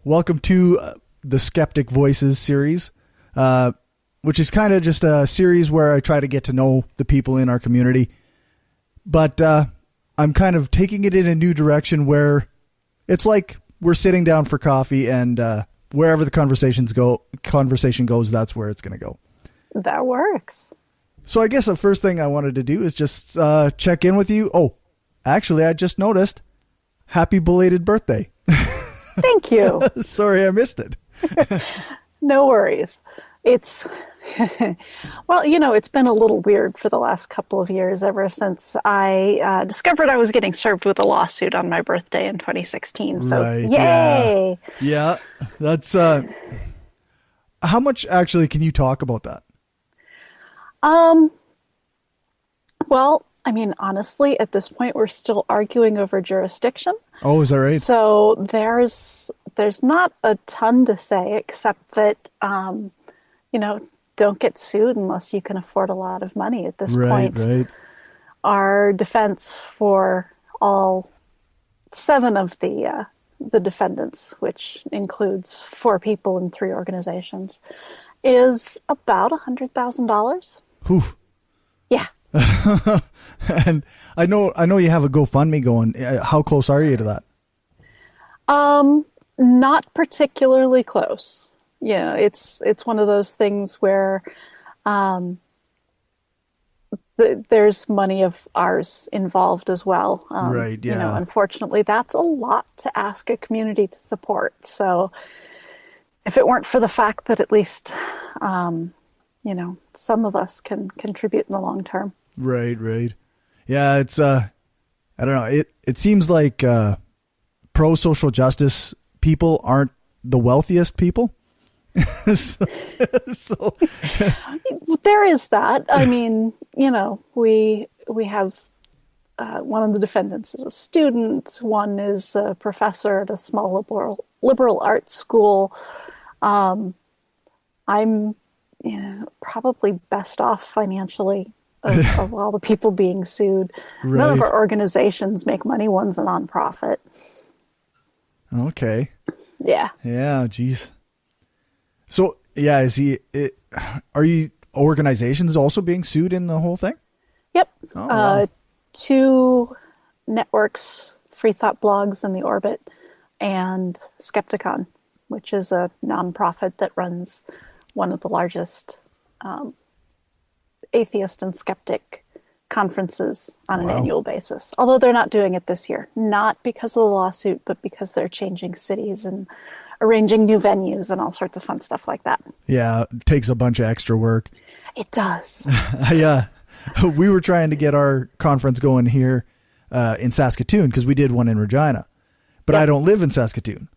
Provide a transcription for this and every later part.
welcome to the Skeptic Voices series, which is kind of just a series where I try to get to know the people in our community. But I'm kind of taking it in a new direction where it's like we're sitting down for coffee and wherever the conversation goes, that's where it's going to go. That works. So I guess the first thing I wanted to do is just check in with you. Oh, actually, I just noticed. Happy belated birthday. Thank you. Sorry, I missed it. No worries. It's, well, it's been a little weird for the last couple of years ever since I discovered I was getting served with a lawsuit on my birthday in 2016. So, right, yay! Yeah, that's, how much actually can you talk about that? Well, I mean, honestly, at this point, we're still arguing over jurisdiction. Oh, is that right? So there's not a ton to say except that, don't get sued unless you can afford a lot of money at this point. Right. Our defense for all 7 of the defendants, which includes 4 people and 3 organizations, is about $100,000. Oof. Yeah. And I know you have a GoFundMe going. How close are you to that? Not particularly close. Yeah, it's one of those things where there's money of ours involved as well. Right, yeah. Unfortunately, that's a lot to ask a community to support. So if it weren't for the fact that at least, some of us can contribute in the long term. Right. Yeah, it's, I don't know. It seems like pro-social justice people aren't the wealthiest people. so there is that. I mean, we have one of the defendants is a student, one is a professor at a small liberal arts school. I'm probably best off financially of all the people being sued. Right. None of our organizations make money. One's a nonprofit. Okay. Yeah. Yeah, geez. So, yeah, are you organizations also being sued in the whole thing? Yep. Oh, wow. 2 networks, Free Thought Blogs and The Orbit, and Skepticon, which is a nonprofit that runs one of the largest atheist and skeptic conferences on an annual basis. Although they're not doing it this year, not because of the lawsuit, but because they're changing cities and arranging new venues and all sorts of fun stuff like that. Yeah, it takes a bunch of extra work. It does. Yeah. We were trying to get our conference going here in Saskatoon because we did one in Regina, but I don't live in Saskatoon.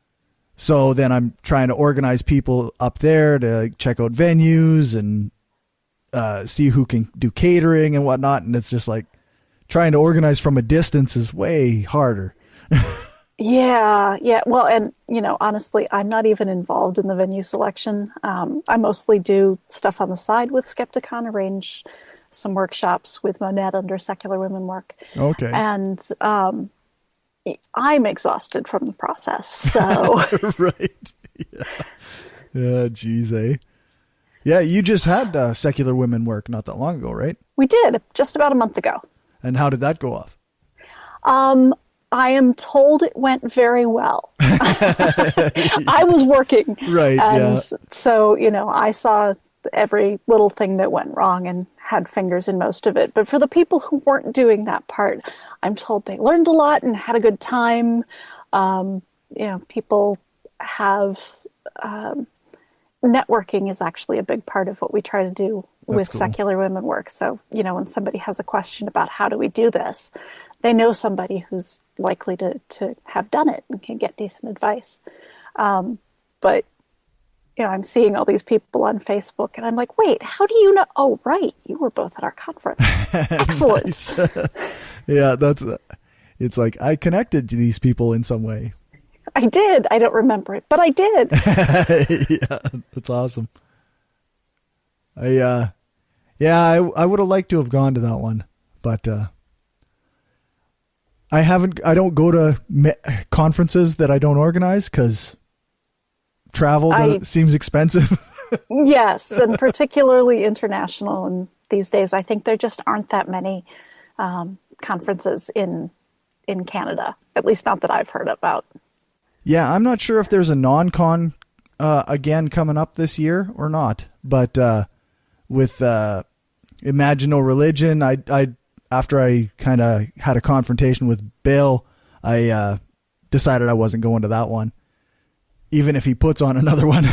So then I'm trying to organize people up there to check out venues and see who can do catering and whatnot. And it's just like trying to organize from a distance is way harder. Yeah. Well, and, honestly, I'm not even involved in the venue selection. I mostly do stuff on the side with Skepticon, arrange some workshops with Monette under Secular Women Work. Okay. And I'm exhausted from the process, so. Right. Yeah, geez, eh? Yeah, you just had Secular Women Work not that long ago, right? We did, just about a month ago. And how did that go off? I am told it went very well. I was working. Right, and yeah. so, I saw every little thing that went wrong and had fingers in most of it. But for the people who weren't doing that part, I'm told they learned a lot and had a good time. People have... networking is actually a big part of what we try to do with cool. Secular Women Work. So, when somebody has a question about how do we do this, they know somebody who's likely to have done it and can get decent advice. But, I'm seeing all these people on Facebook and I'm like, wait, how do you know? Oh, right. You were both at our conference. Excellent. Yeah, it's like I connected to these people in some way. I did. I don't remember it, but I did. Yeah, that's awesome. I would have liked to have gone to that one, but I don't go to conferences that I don't organize because travel seems expensive. Yes, and particularly international. And these days, I think there just aren't that many conferences in Canada, at least not that I've heard about. Yeah, I'm not sure if there's a non-con again coming up this year or not. But with Imagine No Religion, I after I kind of had a confrontation with Bill, I decided I wasn't going to that one, even if he puts on another one.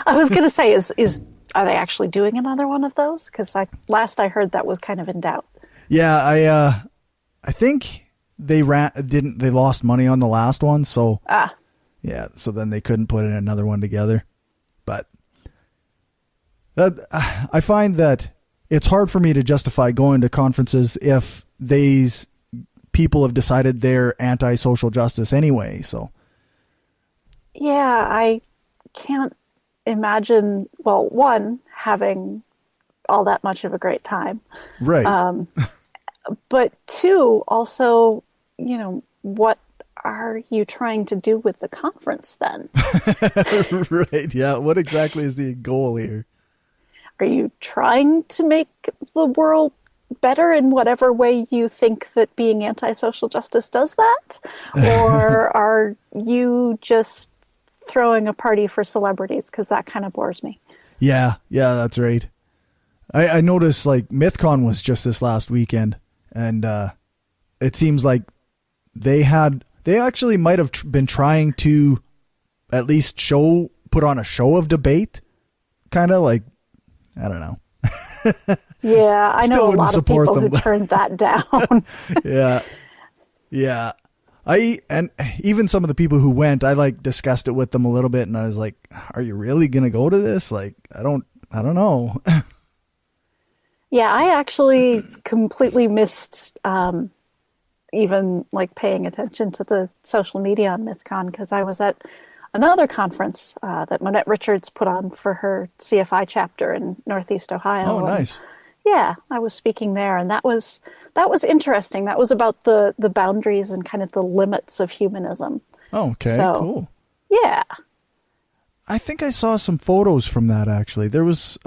I was going to say, are they actually doing another one of those? Because last I heard that was kind of in doubt. Yeah, I think they lost money on the last one, so yeah, so then they couldn't put in another one together. But I find that it's hard for me to justify going to conferences if these people have decided they're anti-social justice anyway. So yeah, I can't imagine, well, one, having all that much of a great time. Right. But two, also, what are you trying to do with the conference then? Right. Yeah. What exactly is the goal here? Are you trying to make the world better in whatever way you think that being anti-social justice does that? Or are you just throwing a party for celebrities? Because that kind of bores me. Yeah, that's right. I noticed like MythCon was just this last weekend, and it seems like they actually might have been trying to at least put on a show of debate, kind of like, I don't know. Yeah, I know a lot of people who turned that down. Yeah. And even some of the people who went, I like discussed it with them a little bit, and I was like, are you really going to go to this? Like, I don't know. Yeah, I actually completely missed even like paying attention to the social media on MythCon, because I was at another conference that Monette Richards put on for her CFI chapter in Northeast Ohio. Oh, nice. Yeah, I was speaking there, and that was interesting. That was about the boundaries and kind of the limits of humanism. Oh, okay, so, cool. Yeah. I think I saw some photos from that, actually. There was,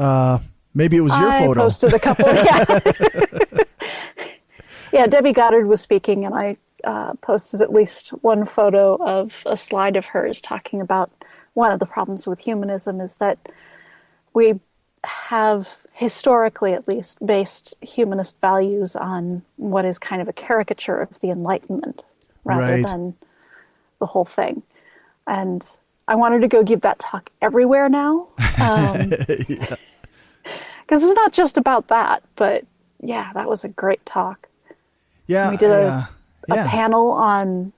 maybe it was your photo. I posted a couple, yeah. Yeah, Debbie Goddard was speaking, and I posted at least one photo of a slide of hers talking about one of the problems with humanism is that we have, historically at least, based humanist values on what is kind of a caricature of the Enlightenment rather than the whole thing. And I wanted to go give that talk everywhere now. Because it's not just about that, but yeah, that was a great talk. Yeah, we did a panel on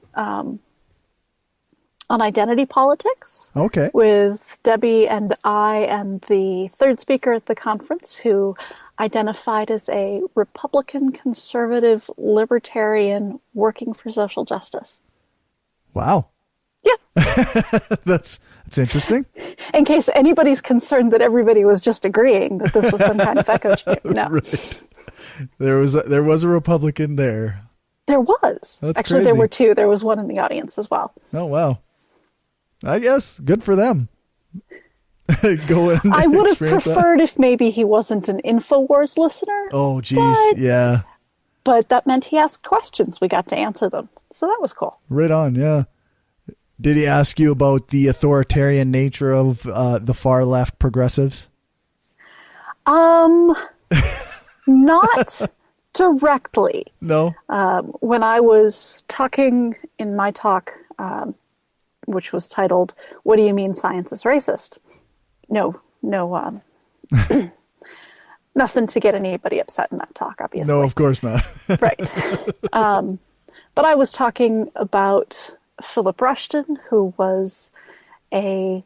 identity politics. Okay. With Debbie and I and the third speaker at the conference, who identified as a Republican, conservative, libertarian working for social justice. Wow. Yeah. That's interesting. In case anybody's concerned that everybody was just agreeing that this was some kind of echo chamber. No. Right. There was a Republican there. There was. That's actually crazy. There were two. There was one in the audience as well. Oh, wow. I guess good for them. Go in. I would have preferred if maybe he wasn't an InfoWars listener. Oh, geez. Yeah. But that meant he asked questions. We got to answer them. So that was cool. Right on. Yeah. Did he ask you about the authoritarian nature of the far left progressives? Not directly. No. When I was talking in my talk, which was titled, "What do you mean science is racist?" No, nothing to get anybody upset in that talk, obviously. No, of course not. Right. But I was talking about Philip Rushton, who was a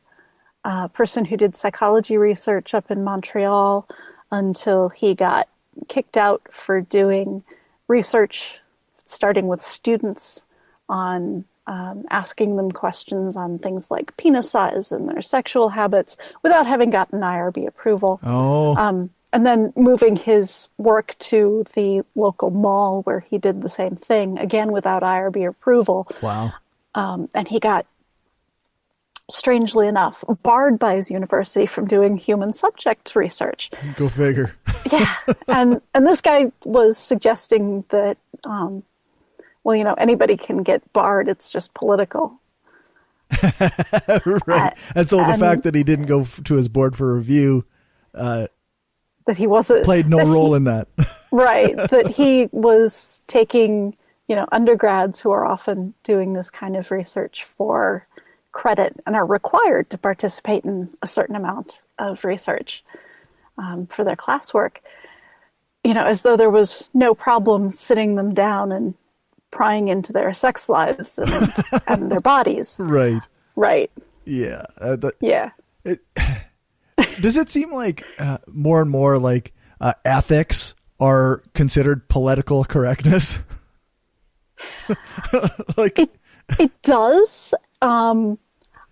person who did psychology research up in Montreal until he got kicked out for doing research, starting with students on asking them questions on things like penis size and their sexual habits without having gotten IRB approval. Oh. And then moving his work to the local mall where he did the same thing, again without IRB approval. Wow. And he got strangely enough, barred by his university from doing human subjects research. Go figure. Yeah. And this guy was suggesting that, anybody can get barred. It's just political. Right. As though the fact that he didn't go to his board for review, that he wasn't played no role in that. Right. That he was taking, undergrads who are often doing this kind of research for credit and are required to participate in a certain amount of research for their classwork, as though there was no problem sitting them down and prying into their sex lives and their bodies. Right. Right. Yeah. Yeah. Does it seem like more and more like ethics are considered political correctness? Like it does.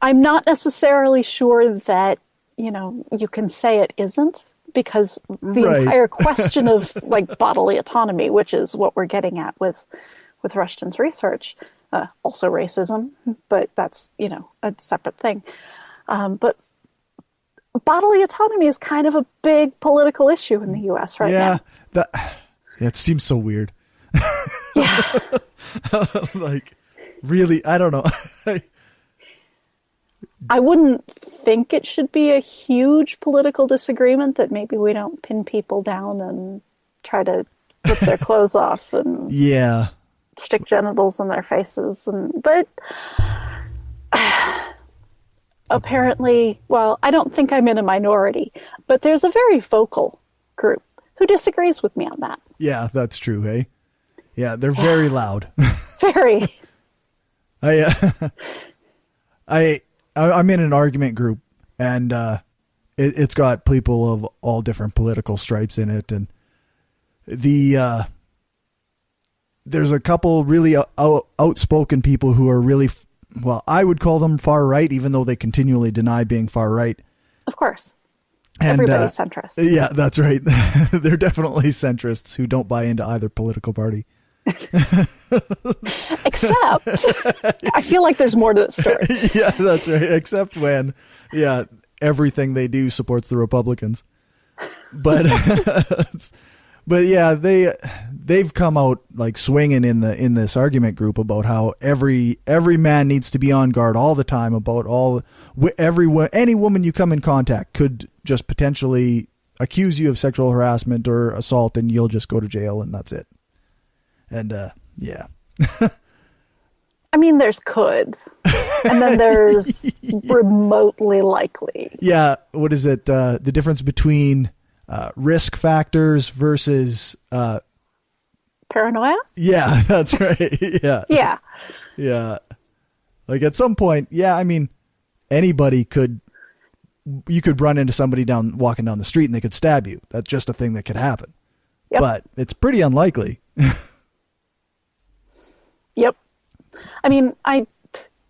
I'm not necessarily sure that, you can say it isn't, because the entire question of like bodily autonomy, which is what we're getting at with Rushton's research, also racism, but that's, a separate thing. But bodily autonomy is kind of a big political issue in the U.S. right now. It seems so weird. Yeah. Like, really, I don't know. I wouldn't think it should be a huge political disagreement, that maybe we don't pin people down and try to rip their clothes off and stick genitals in their faces. But apparently, I don't think I'm in a minority, but there's a very vocal group who disagrees with me on that. Yeah, that's true, hey? Yeah, they're very loud. Very. I'm in an argument group, and it's got people of all different political stripes in it, and there's a couple really outspoken people who are really, I would call them far right, even though they continually deny being far right. Of course. And, everybody's centrist. Yeah, that's right. They're definitely centrists who don't buy into either political party. Except, I feel like there's more to the story. Yeah, that's right. Except when, everything they do supports the Republicans. But, but yeah, they've come out like swinging in this argument group about how every man needs to be on guard all the time about any woman you come in contact could just potentially accuse you of sexual harassment or assault, and you'll just go to jail, and that's it. And yeah. I mean, there's could, and then there's remotely likely. Yeah. What is it? The difference between risk factors versus paranoia? Yeah, that's right. Yeah. Yeah. Yeah. Like at some point, I mean, you could run into somebody walking down the street and they could stab you. That's just a thing that could happen. Yep. But it's pretty unlikely. Yep. I mean, I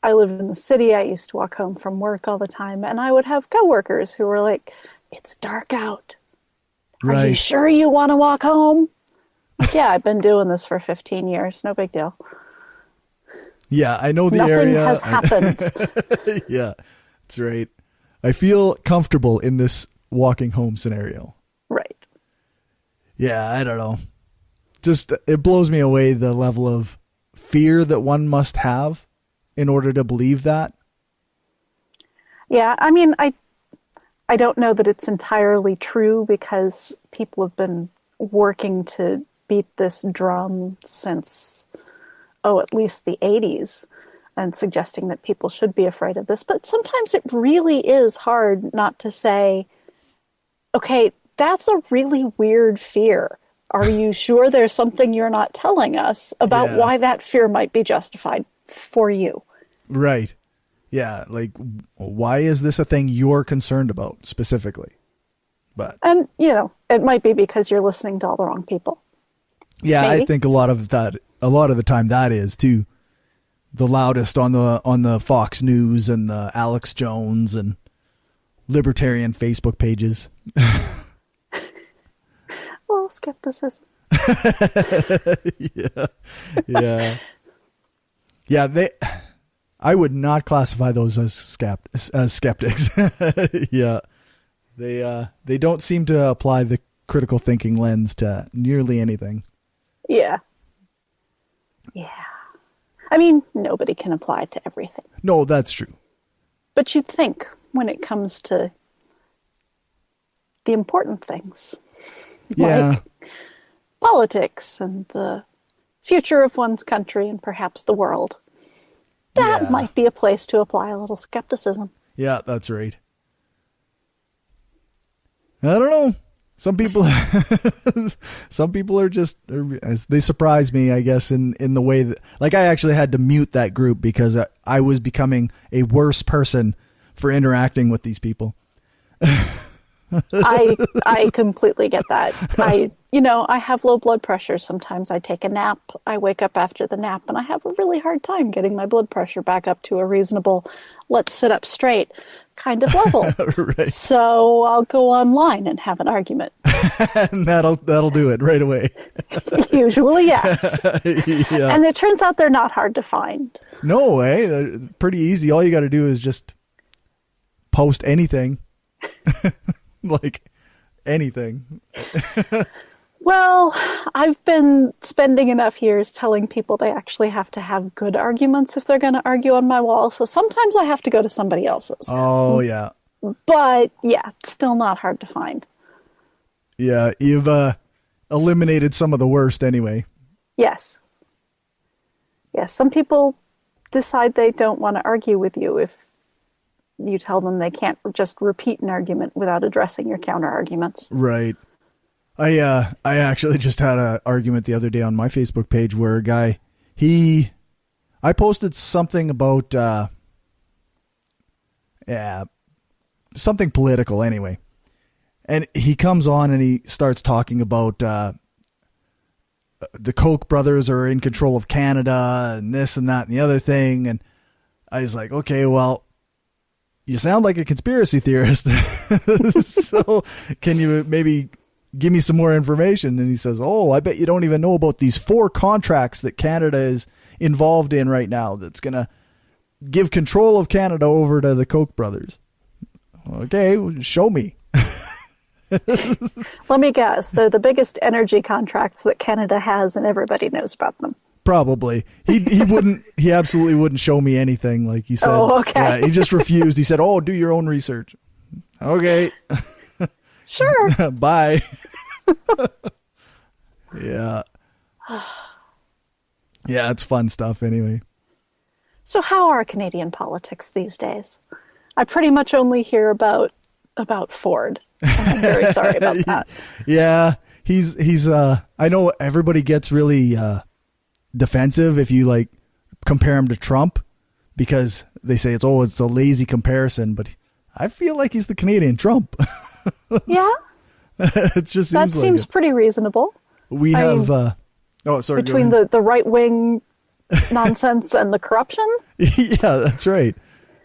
live in the city. I used to walk home from work all the time, and I would have coworkers who were like, "It's dark out. Are you sure you want to walk home?" Like, yeah, I've been doing this for 15 years. No big deal. Yeah, I know the Nothing area. has happened. Yeah, that's right. I feel comfortable in this walking home scenario. Right. Yeah, I don't know. Just, it blows me away the level of fear that one must have in order to believe that. Yeah, I mean, I don't know that it's entirely true, because people have been working to beat this drum since, at least the 80s, and suggesting that people should be afraid of this. But sometimes it really is hard not to say, okay, that's a really weird fear. Are you sure there's something you're not telling us about why that fear might be justified for you? Right. Yeah. Like, why is this a thing you're concerned about specifically? And, it might be because you're listening to all the wrong people. Yeah. Maybe. I think a lot of the time that is too the loudest on the Fox News and the Alex Jones and libertarian Facebook pages. Oh, skepticism. Yeah. Yeah. I would not classify those as skeptics. Yeah. They don't seem to apply the critical thinking lens to nearly anything. Yeah. Yeah. I mean, nobody can apply it to everything. No, that's true. But you'd think when it comes to the important things, Yeah. like politics and the future of one's country and perhaps the world, that might be a place to apply a little skepticism. Yeah, that's right. I don't know. Some people are just, they surprise me, I guess, in the way that, like, I actually had to mute that group because I was becoming a worse person for interacting with these people. I completely get that. I have low blood pressure. Sometimes I take a nap. I wake up after the nap and I have a really hard time getting my blood pressure back up to a reasonable, let's sit up straight kind of level. Right. So I'll go online and have an argument. And that'll do it right away. Usually, yes. Yeah. And it turns out they're not hard to find. No way. They're pretty easy. All you got to do is just post anything. Like anything. Well, I've been spending enough years telling people they actually have to have good arguments if they're going to argue on my wall. So sometimes I have to go to somebody else's. Oh, yeah. But yeah, it's still not hard to find. Yeah, you've eliminated some of the worst anyway. Yes. Yes, some people decide they don't want to argue with you if you tell them they can't just repeat an argument without addressing your counter arguments. Right. I actually just had an argument the other day on my Facebook page where a guy, I posted something about, something political anyway. And he comes on and he starts talking about, the Koch brothers are in control of Canada and this and that and the other thing. And I was like, okay, well, you sound like a conspiracy theorist. So can you maybe give me some more information? And he says, oh, I bet you don't even know about these 4 contracts that Canada is involved in right now that's going to give control of Canada over to the Koch brothers. Okay, show me. Let me guess. They're the biggest energy contracts that Canada has, and everybody knows about them. Probably. He absolutely wouldn't show me anything, like he said. Oh, okay. Yeah, he just refused. He said, oh, do your own research. Okay. Sure. Bye. Yeah. Yeah, it's fun stuff anyway. So how are Canadian politics these days? I pretty much only hear about Ford. And I'm very sorry about that. Yeah, he's I know everybody gets really defensive if you like compare him to Trump because they say it's a lazy comparison, but I feel like he's the Canadian Trump. Yeah. It just seems pretty reasonable. We have sorry, between the right-wing nonsense and the corruption. Yeah, that's right.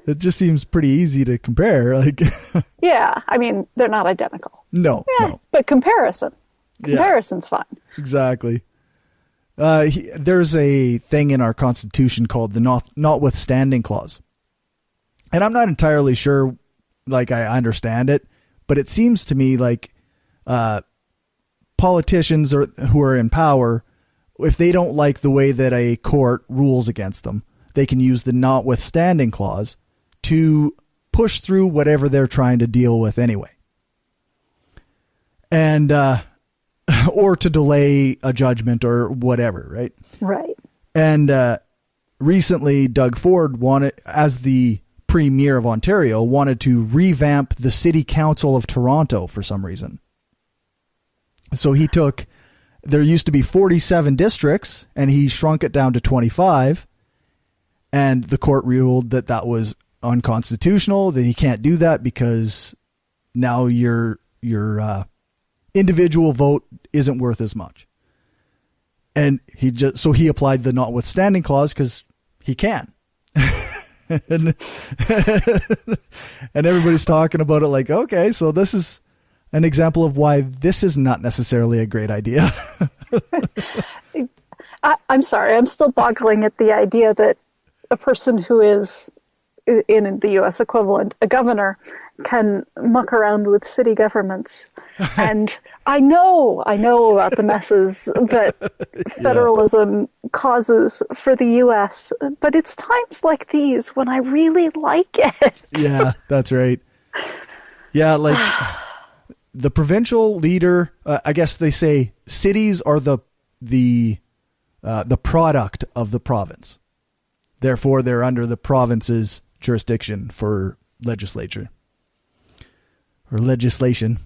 It just seems pretty easy to compare. Like, yeah, I mean, they're not identical. No, yeah, no. But comparison's fun. Exactly. There's a thing in our Constitution called the notwithstanding clause. And I'm not entirely sure, like, I understand it, but it seems to me like politicians who are in power, if they don't like the way that a court rules against them, they can use the notwithstanding clause to push through whatever they're trying to deal with anyway. And, or to delay a judgment or whatever, right? Right. And recently, Doug Ford as the Premier of Ontario, wanted to revamp the City Council of Toronto for some reason. So there used to be 47 districts, and he shrunk it down to 25. And the court ruled that was unconstitutional, that he can't do that because now your individual vote isn't worth as much. And he applied the notwithstanding clause because he can. and everybody's talking about it like, okay, so this is an example of why this is not necessarily a great idea. I'm sorry, I'm still boggling at the idea that a person who is in the U.S. equivalent, a governor, can muck around with city governments. And I know about the messes that federalism causes for the U.S., but it's times like these when I really like it. Yeah, that's right. Yeah, like the provincial leader, I guess they say cities are the product of the province. Therefore, they're under the province's jurisdiction for legislature or legislation.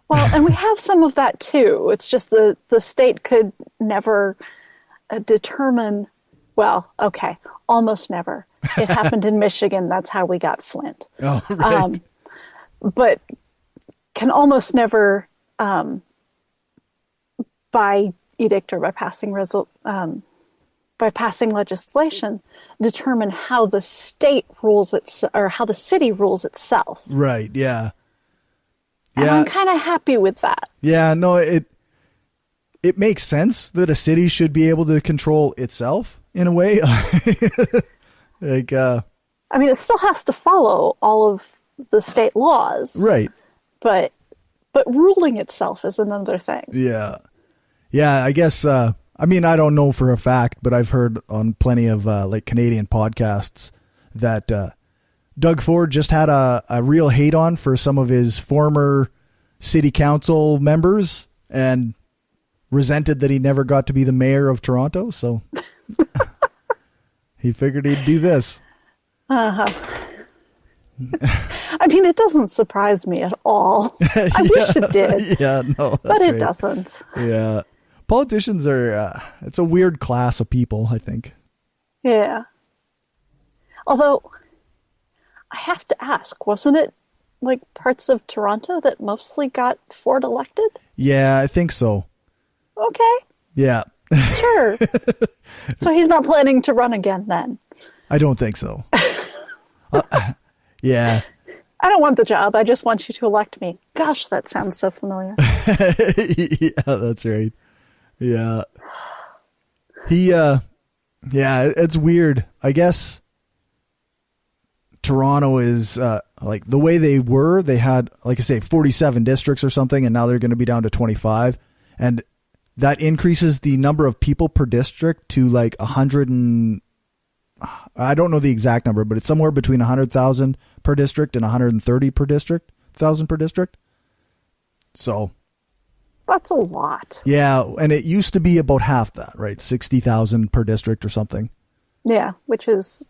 Well, and we have some of that too. It's just the state could never determine, well, okay, almost never. It happened in Michigan. That's how we got Flint. Oh, right. But can almost never, by edict or by passing legislation, determine how the state rules or how the city rules itself. Right. Yeah. And I'm kind of happy with that. Yeah. No, it makes sense that a city should be able to control itself in a way. Like, I mean, it still has to follow all of the state laws. Right. But ruling itself is another thing. Yeah. Yeah. I guess, I mean, I don't know for a fact, but I've heard on plenty of like Canadian podcasts that Doug Ford just had a real hate on for some of his former city council members and resented that he never got to be the mayor of Toronto. So he figured he'd do this. Uh-huh. I mean, it doesn't surprise me at all. I wish it did. Yeah, no, but it right. doesn't. Yeah. Politicians are, it's a weird class of people, I think. Yeah. Although, I have to ask, wasn't it like parts of Toronto that mostly got Ford elected? Yeah, I think so. Okay. Yeah. Sure. So he's not planning to run again then? I don't think so. Yeah. I don't want the job. I just want you to elect me. Gosh, that sounds so familiar. Yeah, that's right. Yeah. Yeah, it's weird. I guess Toronto is like the way they had, like I say, 47 districts or something, and now they're going to be down to 25. And that increases the number of people per district to like 100 and I don't know the exact number, but it's somewhere between 100,000 per district and 130 per district, 1,000 per district. So that's a lot. Yeah, and it used to be about half that, right? 60,000 per district or something. Yeah, which is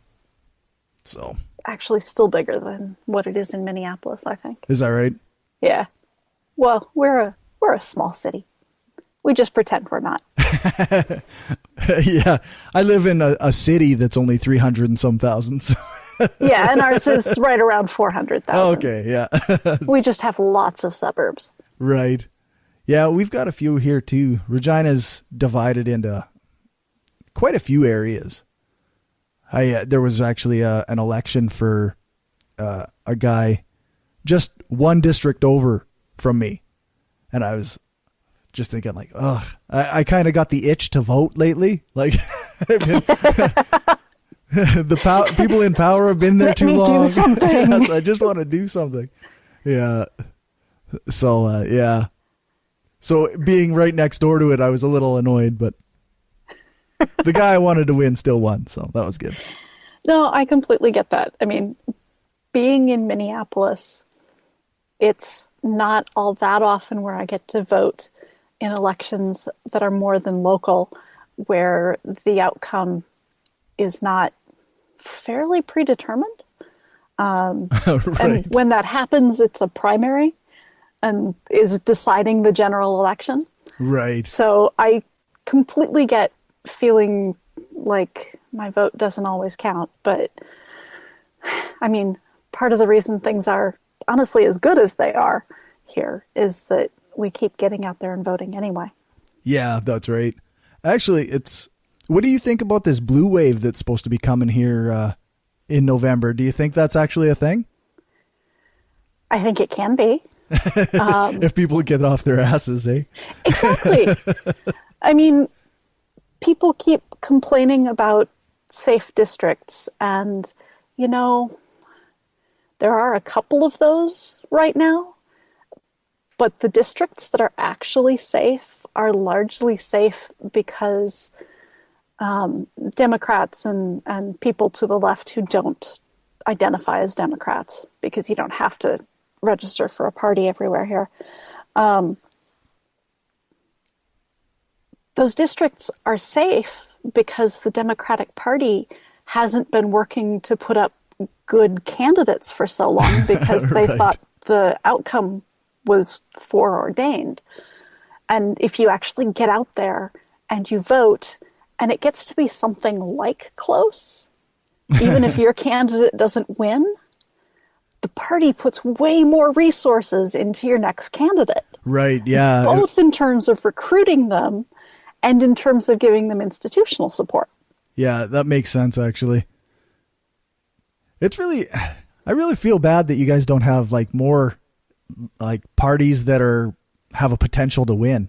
so actually still bigger than what it is in Minneapolis, I think. Is that right? Yeah. Well, we're a small city. We just pretend we're not. Yeah, I live in a city that's only 300 and some thousand. So. Yeah, and ours is right around 400,000. Oh, okay, yeah. We just have lots of suburbs. Right. Yeah, we've got a few here too. Regina's divided into quite a few areas. There was actually an election for a guy just one district over from me, and I was just thinking like, ugh, I kind of got the itch to vote lately. Like, people in power have been there too long. Do something. Yes, I just want to do something. Yeah. So, yeah. So being right next door to it, I was a little annoyed, but the guy I wanted to win still won. So that was good. No, I completely get that. I mean, being in Minneapolis, it's not all that often where I get to vote in elections that are more than local, where the outcome is not fairly predetermined. Right. And when that happens, it's a primary and is deciding the general election. Right. So I completely get feeling like my vote doesn't always count. But I mean, part of the reason things are honestly as good as they are here is that we keep getting out there and voting anyway. Yeah, that's right. Actually, what do you think about this blue wave that's supposed to be coming here in November? Do you think that's actually a thing? I think it can be. If people get off their asses, eh? Exactly. I mean, people keep complaining about safe districts. And, you know, there are a couple of those right now, but the districts that are actually safe are largely safe because Democrats and people to the left who don't identify as Democrats, because you don't have to register for a party everywhere here. Those districts are safe because the Democratic Party hasn't been working to put up good candidates for so long because they Right. thought the outcome was foreordained. And if you actually get out there and you vote, and it gets to be something like close, even if your candidate doesn't win, the party puts way more resources into your next candidate. Right. Yeah. Both in terms of recruiting them and in terms of giving them institutional support. Yeah, that makes sense, actually. It's really, I really feel bad that you guys don't have like more like parties that have a potential to win.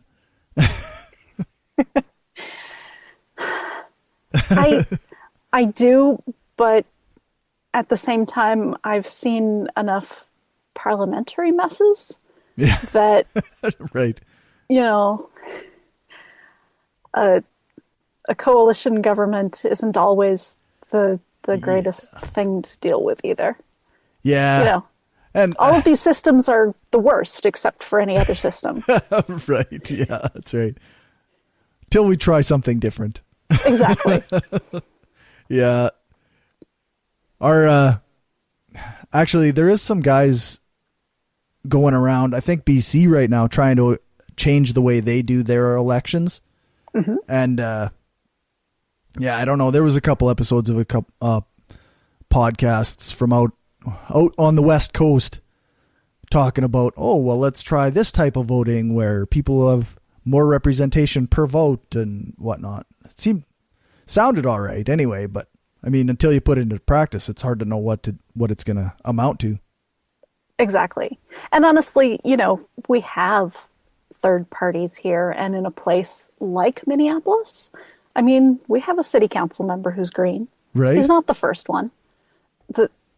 I do, but at the same time, I've seen enough parliamentary messes Yeah. that, Right. you know, a coalition government isn't always the greatest thing to deal with either. Yeah. You know, And all of these systems are the worst except for any other system. right. Yeah, that's right. Till we try something different. Exactly. Yeah. Actually, there is some guys going around, I think BC right now, trying to change the way they do their elections. Mm-hmm. And, yeah, I don't know. There was a couple episodes of a couple podcasts from out on the West Coast talking about, oh, well, let's try this type of voting where people have more representation per vote and whatnot. It sounded all right anyway, but I mean, until you put it into practice, it's hard to know what it's going to amount to. Exactly. And honestly, you know, we have third parties here, and in a place like Minneapolis, I mean, we have a city council member who's green. Right. He's not the first one.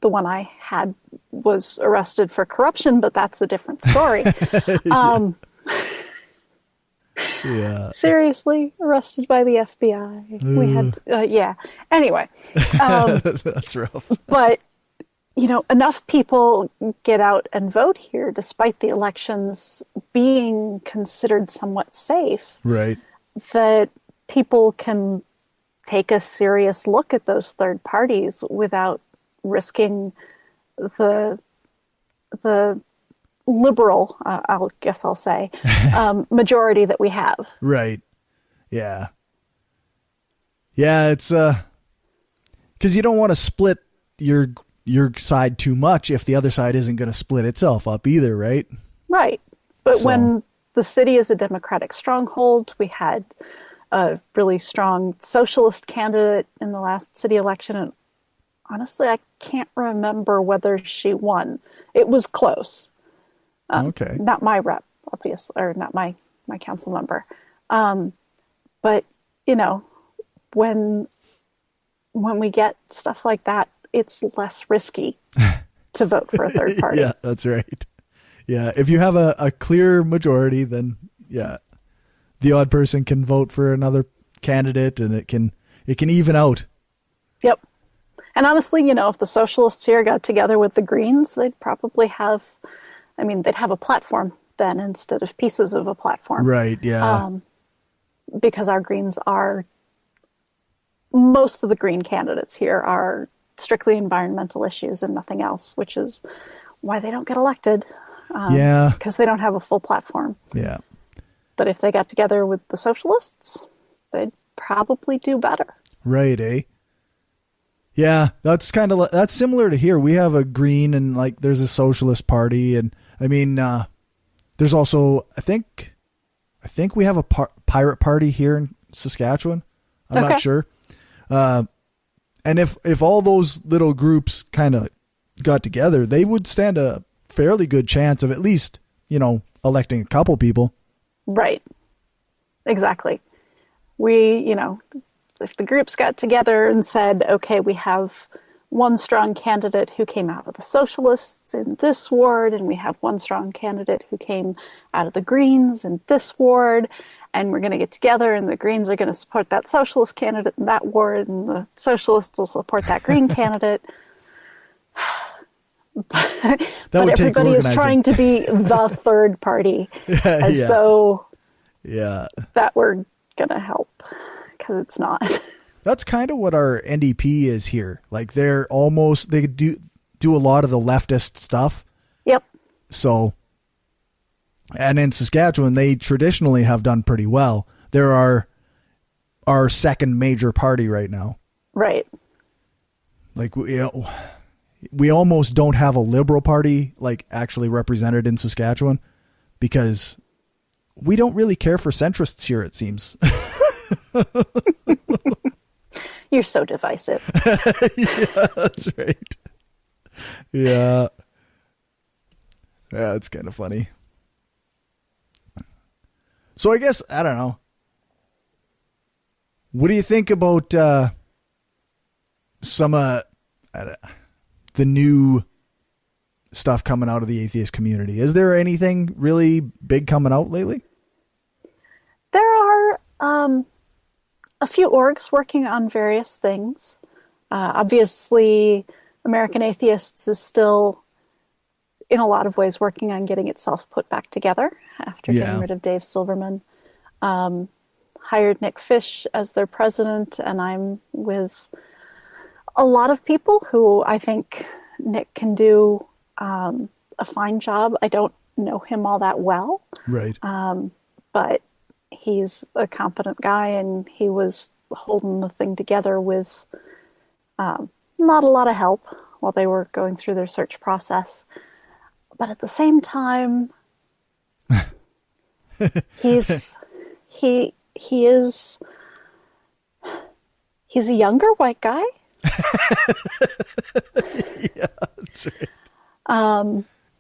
The one I had was arrested for corruption, but that's a different story. Yeah. Seriously, arrested by the FBI. We had, yeah. Anyway, That's rough. but you know, enough people get out and vote here, despite the elections being considered somewhat safe, Right. that people can take a serious look at those third parties without risking the liberal, I'll say, majority that we have. Right. Yeah. Yeah, it's because you don't want to split your side too much if the other side isn't going to split itself up either, right? Right. But So- when the city is a Democratic stronghold, we had a really strong socialist candidate in the last city election, and honestly, I can't remember whether she won. It was close. Okay. Not my rep, obviously, or not my council member. But, you know, when we get stuff like that, it's less risky to vote for a third party. Yeah, that's right. Yeah, if you have a clear majority, then yeah, the odd person can vote for another candidate, and it can even out. Yep. And honestly, you know, if the socialists here got together with the Greens, they'd probably have, they'd have a platform then instead of pieces of a platform. Right, yeah. Because our Greens are, most of the Green candidates here are strictly environmental issues and nothing else, which is why they don't get elected. Yeah. Because they don't have a full platform. Yeah. But if they got together with the socialists, they'd probably do better. Right, eh? Yeah, that's kind of that's similar to here. We have a Green and like there's a Socialist Party, and there's also I think we have a Pirate Party here in Saskatchewan. I'm Okay. not sure. And if all those little groups kind of got together, they would stand a fairly good chance of at least, electing a couple people. Right. Exactly. We, if the groups got together and said, okay, we have one strong candidate who came out of the socialists in this ward, and we have one strong candidate who came out of the Greens in this ward, and we're going to get together, and the Greens are going to support that socialist candidate in that ward, and the socialists will support that Green candidate. But everybody is trying to be the third party, as though that were going to help, because it's not. That's kind of what our NDP is here. Like they do a lot of the leftist stuff. Yep. So, and in Saskatchewan, they traditionally have done pretty well. They're our second major party right now. Right. Like, we almost don't have a Liberal Party like actually represented in Saskatchewan because we don't really care for centrists here, it seems. You're so divisive. Yeah, that's right. Yeah. Yeah, it's kind of funny. So I guess, I don't know. What do you think about some the new stuff coming out of the atheist community? Is there anything really big coming out lately? There are a few orgs working on various things. Obviously, American Atheists is still, in a lot of ways, working on getting itself put back together after getting rid of Dave Silverman. Hired Nick Fish as their president, and I'm with a lot of people who I think Nick can do a fine job. I don't know him all that well. Right. But he's a competent guy, and he was holding the thing together with not a lot of help while they were going through their search process. But at the same time, he's a younger white guy. Yeah, that's right.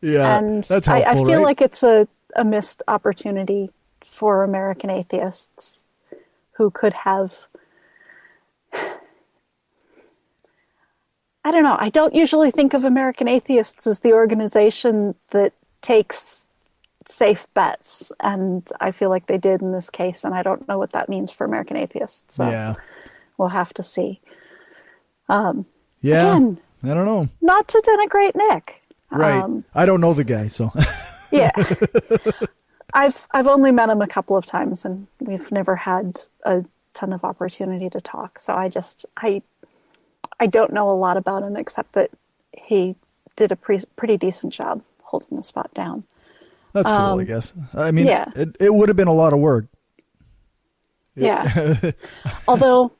Yeah, and that's helpful, I feel right? like it's a missed opportunity for American atheists who could have, I don't know, I don't usually think of American Atheists as the organization that takes safe bets, and I feel like they did in this case, and I don't know what that means for American Atheists, so we'll have to see. Again, I don't know. Not to denigrate Nick. Right. I don't know the guy, so. Yeah. I've only met him a couple of times, and we've never had a ton of opportunity to talk. So I don't know a lot about him, except that he did a pretty decent job holding the spot down. That's cool, I guess. I mean, it would have been a lot of work. Yeah. Although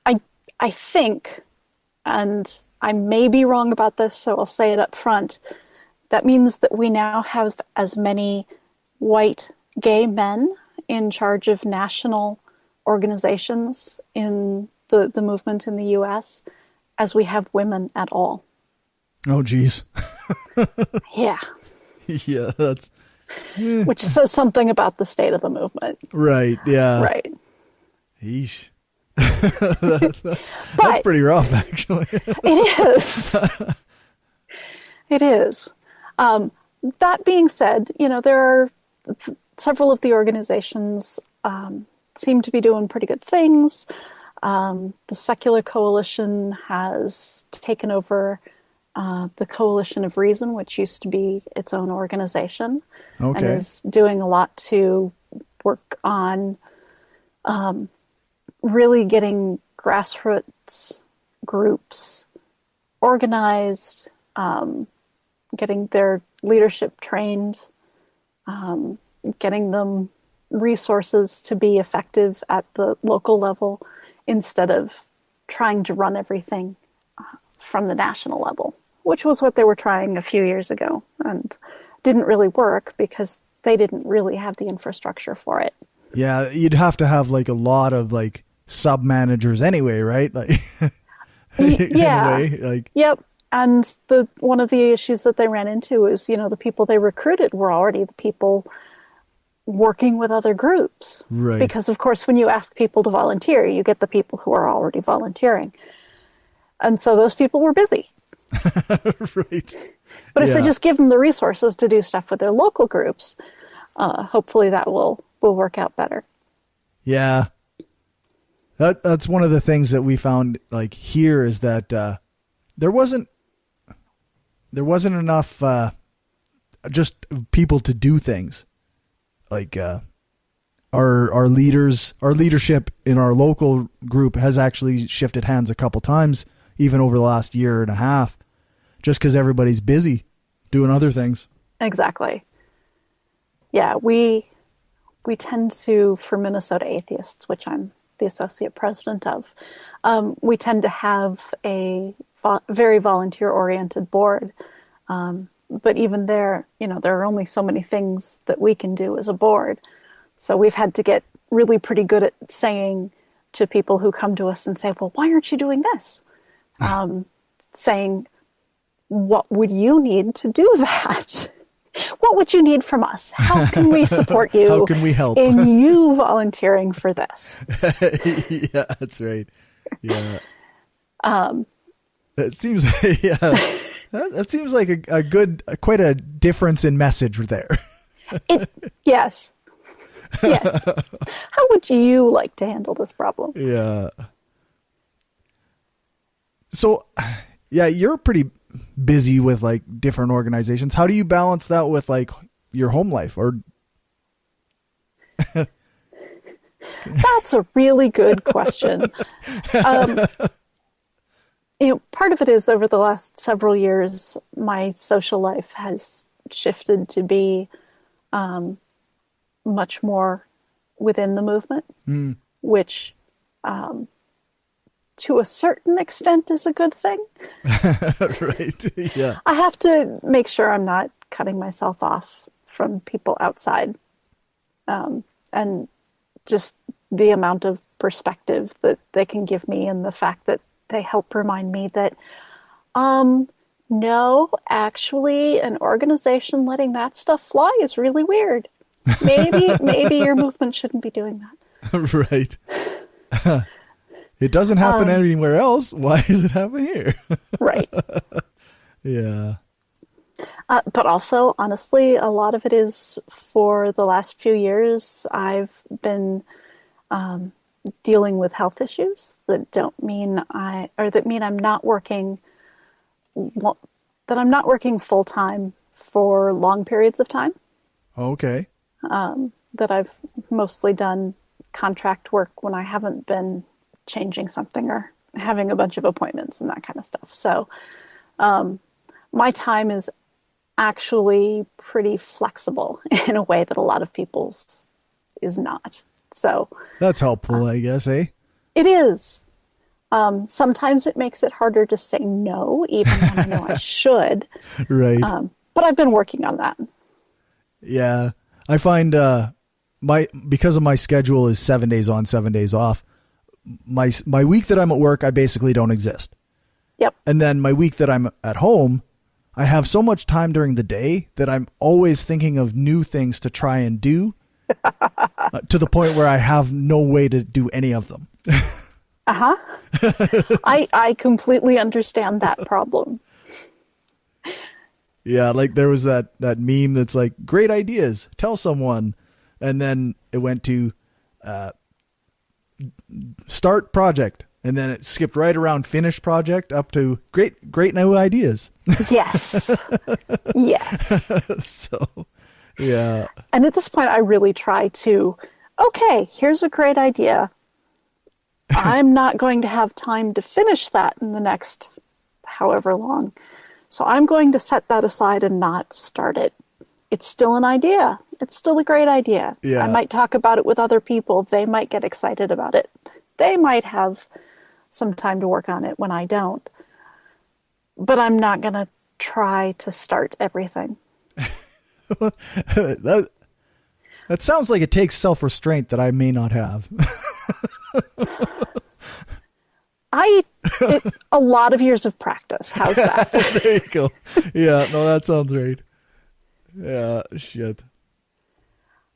I think, and I may be wrong about this, so I'll say it up front, that means that we now have as many white gay men in charge of national organizations in the movement in the U.S. as we have women at all. Oh, geez. Yeah. Yeah, that's... Which says something about the state of the movement. Right, yeah. Right. Yeesh. That's pretty rough, actually. It is. It is. That being said, there are several of the organizations seem to be doing pretty good things. The Secular Coalition has taken over the Coalition of Reason, which used to be its own organization, and is doing a lot to work on really getting grassroots groups organized, getting their leadership trained, getting them resources to be effective at the local level instead of trying to run everything from the national level, which was what they were trying a few years ago and didn't really work because they didn't really have the infrastructure for it. Yeah, you'd have to have like a lot of like sub-managers anyway, right? Like, yeah. Anyway, like, yep. And one of the issues that they ran into is, the people they recruited were already the people working with other groups. Right. Because, of course, when you ask people to volunteer, you get the people who are already volunteering. And so those people were busy. Right. But if they just give them the resources to do stuff with their local groups, hopefully that will work out better. Yeah. That's one of the things that we found like here is that there wasn't enough just people to do things. Like our leadership in our local group has actually shifted hands a couple times, even over the last year and a half, just because everybody's busy doing other things. Exactly. Yeah, we tend to, for Minnesota Atheists, which I'm the associate president of, we tend to have a very volunteer-oriented board. But even there, there are only so many things that we can do as a board. So we've had to get really pretty good at saying to people who come to us and say, well, why aren't you doing this? Saying, what would you need to do that? What would you need from us? How can we support you? How can we help? In you volunteering for this? Yeah, that's right. Yeah. It seems, yeah. That seems like quite a difference in message there. Yes. Yes. How would you like to handle this problem? Yeah. So, yeah, you're pretty busy with like different organizations. How do you balance that with like your home life? Or that's a really good question. Part of it is over the last several years, my social life has shifted to be much more within the movement, which to a certain extent is a good thing. Right. Yeah. I have to make sure I'm not cutting myself off from people outside. And just the amount of perspective that they can give me and the fact that they help remind me that, no, actually an organization letting that stuff fly is really weird. Maybe your movement shouldn't be doing that. Right. It doesn't happen anywhere else. Why does it happen here? Right. Yeah. But also, honestly, a lot of it is for the last few years, I've been dealing with health issues that mean I'm not working full time for long periods of time. Okay. That I've mostly done contract work when I haven't been changing something or having a bunch of appointments and that kind of stuff. So my time is actually pretty flexible in a way that a lot of people's is not. So that's helpful, I guess, eh? It is. Sometimes it makes it harder to say no, even when I know I should. Right. But I've been working on that. Yeah. I find because of my schedule is 7 days on, 7 days off, my week that I'm at work, I basically don't exist. Yep. And then my week that I'm at home, I have so much time during the day that I'm always thinking of new things to try and do to the point where I have no way to do any of them. Uh-huh. I completely understand that problem. Yeah, like there was that meme that's like, great ideas, tell someone. And then it went to start project. And then it skipped right around finish project up to great new ideas. Yes. Yes. So, yeah. And at this point, I really try to, okay, here's a great idea. I'm not going to have time to finish that in the next however long. So I'm going to set that aside and not start it. It's still an idea. It's still a great idea. Yeah. I might talk about it with other people. They might get excited about it. They might have some time to work on it when I don't. But I'm not going to try to start everything. That sounds like it takes self-restraint that I may not have. A lot of years of practice. How's that? There you go. Yeah, no, that sounds right. Yeah, shit.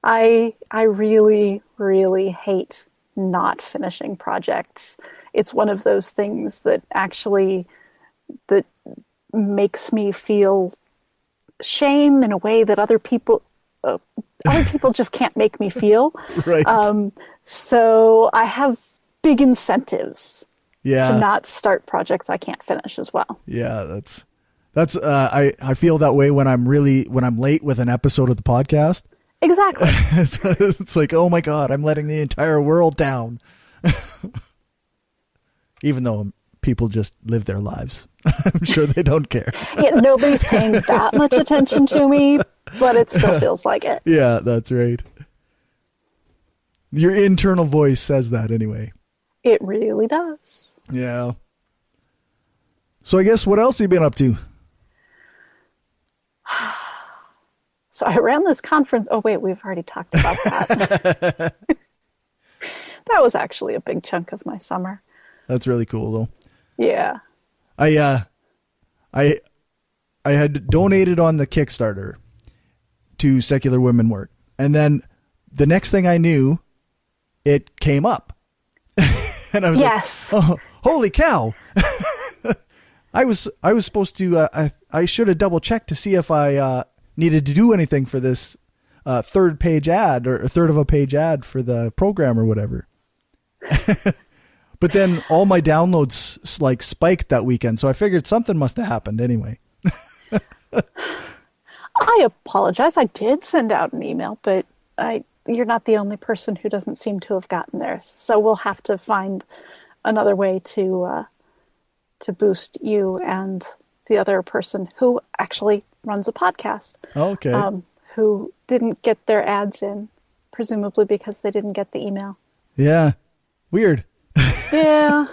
I really, really hate not finishing projects. It's one of those things that makes me feel shame in a way that other people just can't make me feel. Right. So I have big incentives Yeah. to not start projects I can't finish as well. Yeah, I feel that way when I'm late with an episode of the podcast. Exactly. It's like, oh my God, I'm letting the entire world down. Even though people just live their lives. I'm sure they don't care. Yeah, nobody's paying that much attention to me, but it still feels like it. Yeah, that's right. Your internal voice says that anyway. It really does. Yeah. So I guess what else have you been up to? So I ran this conference. Oh, wait, we've already talked about that. That was actually a big chunk of my summer. That's really cool, though. Yeah. I had donated on the Kickstarter to Secular Women Work. And then the next thing I knew, it came up. And I was yes. like, oh, holy cow. I was supposed to, I should have double checked to see if I needed to do anything for this third page ad or a third of a page ad for the program or whatever. But then all my downloads like spiked that weekend. So I figured something must have happened anyway. I apologize. I did send out an email, but you're not the only person who doesn't seem to have gotten there. So we'll have to find another way to boost you and the other person who actually runs a podcast. Okay. Who didn't get their ads in, presumably because they didn't get the email. Yeah. Weird. Yeah.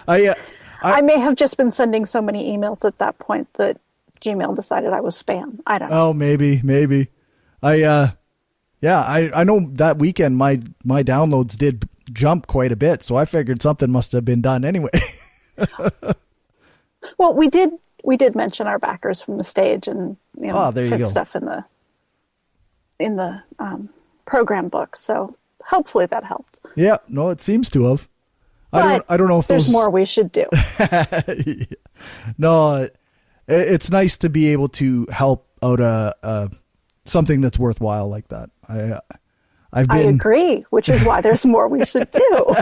I may have just been sending so many emails at that point that Gmail decided I was spam. I don't know. Oh, maybe. I know that weekend my downloads did jump quite a bit, so I figured something must have been done anyway. Well, we did mention our backers from the stage and there you put go. stuff in the program book. So hopefully that helped. Yeah, no, it seems to have. I don't know if there's more we should do. No, it's nice to be able to help out something that's worthwhile like that. I agree, which is why there's more we should do.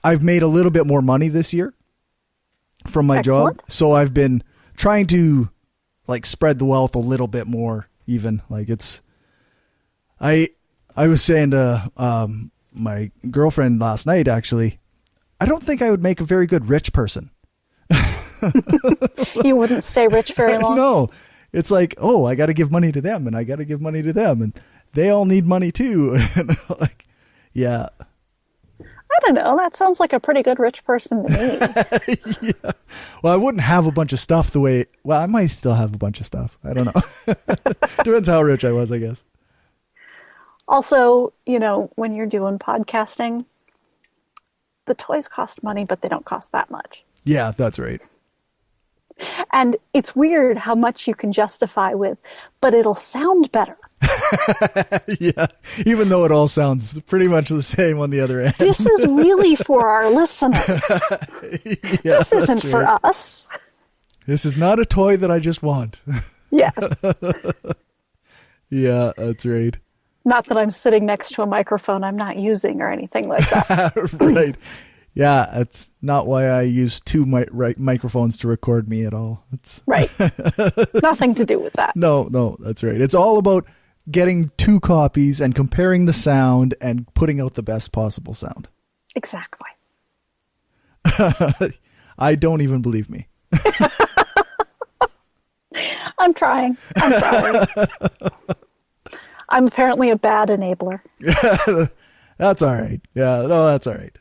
I've made a little bit more money this year from my Excellent. job, so I've been trying to like spread the wealth a little bit more. Even like I was saying to my girlfriend last night, actually, I don't think I would make a very good rich person. You wouldn't stay rich very long? No. It's like, oh, I got to give money to them and I got to give money to them and they all need money too. Like, yeah. I don't know. That sounds like a pretty good rich person to me. Yeah. Well, I wouldn't have a bunch of stuff I might still have a bunch of stuff. I don't know. Depends how rich I was, I guess. Also, when you're doing podcasting, the toys cost money, but they don't cost that much. Yeah, that's right. And it's weird how much you can justify with, but it'll sound better. Yeah, even though it all sounds pretty much the same on the other end. This is really for our listeners. Yeah, this isn't for us. This is not a toy that I just want. Yes. Yeah, that's right. Not that I'm sitting next to a microphone I'm not using or anything like that. Right. Yeah, that's not why I use two microphones to record me at all. It's right. Nothing to do with that. No, that's right. It's all about getting two copies and comparing the sound and putting out the best possible sound. Exactly. I don't even believe me. I'm trying. I'm apparently a bad enabler. That's all right. Yeah, no, that's all right.